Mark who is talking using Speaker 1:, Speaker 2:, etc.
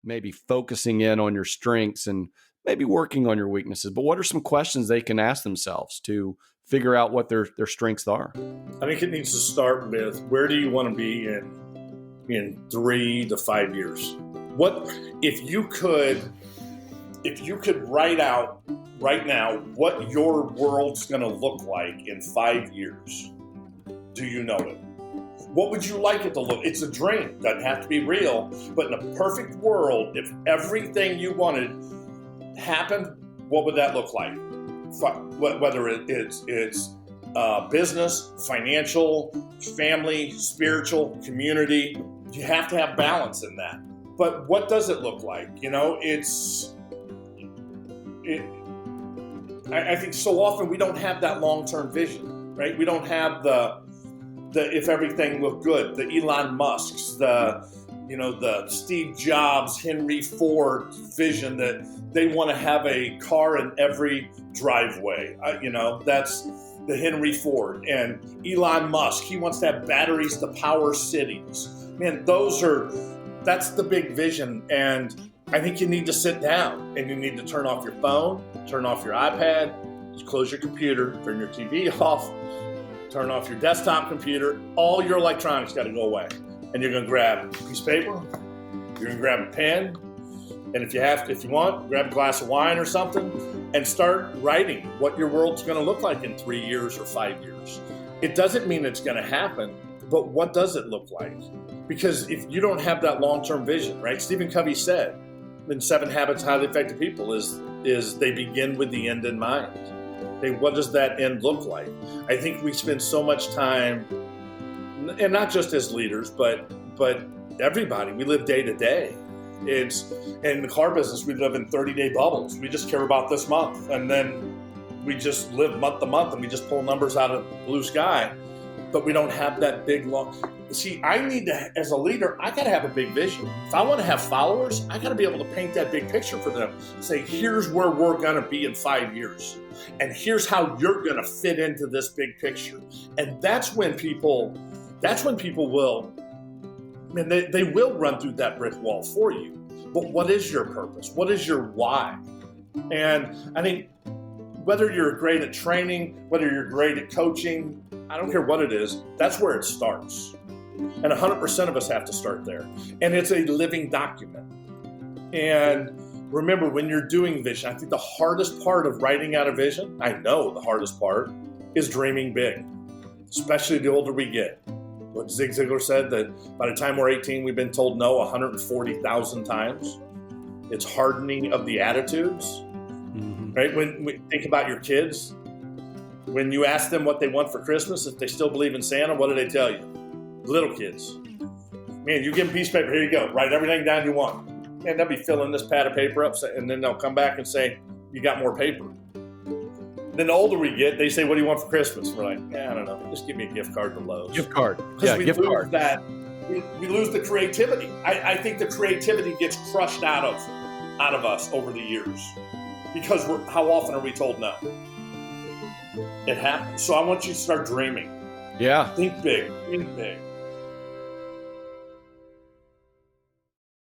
Speaker 1: maybe focusing in on your strengths and maybe working on your weaknesses. But what are some questions they can ask themselves to figure out what their strengths are?
Speaker 2: I think it needs to start with, where do you want to be in 3 to 5 years? What if you could write out right now what your world's going to look like in 5 years? Do you know it? What would you like it to look? It's a dream. Doesn't have to be real. But in a perfect world, if everything you wanted happened, what would that look like? Whether it's business, financial, family, spiritual, community, you have to have balance in that. But what does it look like? I think so often we don't have that long-term vision, right? We don't have the if everything looked good, the Elon Musks, the Steve Jobs, Henry Ford vision that they want to have a car in every driveway. That's the Henry Ford. And Elon Musk, he wants to have batteries to power cities. Man, that's the big vision. And I think you need to sit down and you need to turn off your phone, turn off your iPad, just close your computer, turn your TV off, turn off your desktop computer. All your electronics got to go away. And you're going to grab a piece of paper, you're going to grab a pen, and if you want, grab a glass of wine or something, and start writing what your world's going to look like in 3 years or 5 years. It doesn't mean it's going to happen, but what does it look like? Because if you don't have that long-term vision, right? Stephen Covey said in 7 Habits of Highly Effective People is they begin with the end in mind. Okay, what does that end look like? I think we spend so much time, and not just as leaders, but everybody, we live day to day. It's in the car business, we live in 30-day bubbles. We just care about this month, and then we just live month to month, and we just pull numbers out of the blue sky, but we don't have that big long. See, I need to, as a leader, I got to have a big vision. If I want to have followers, I got to be able to paint that big picture for them. Say, here's where we're going to be in 5 years, and here's how you're going to fit into this big picture. And that's when people will, they will run through that brick wall for you. But what is your purpose? What is your why? And I think whether you're great at training, whether you're great at coaching, I don't care what it is, that's where it starts. And 100% of us have to start there. And it's a living document. And remember, when you're doing vision, I think the hardest part of writing out a vision, I know the hardest part, is dreaming big, especially the older we get. What Zig Ziglar said, that by the time we're 18, we've been told no 140,000 times. It's hardening of the attitudes, right? When we think about your kids, when you ask them what they want for Christmas, if they still believe in Santa, what do they tell you? Little kids. Man, you give them a piece of paper, here you go, write everything down you want. And they'll be filling this pad of paper up, and then they'll come back and say, you got more paper. Then the older we get, they say, what do you want for Christmas? We're like, I don't know. Just give me a gift card to Lowe's.
Speaker 1: Gift card. Yeah, gift card.
Speaker 2: We lose the creativity. I think the creativity gets crushed out of us over the years. Because how often are we told no? It happens. So I want you to start dreaming.
Speaker 1: Yeah.
Speaker 2: Think big. Think big.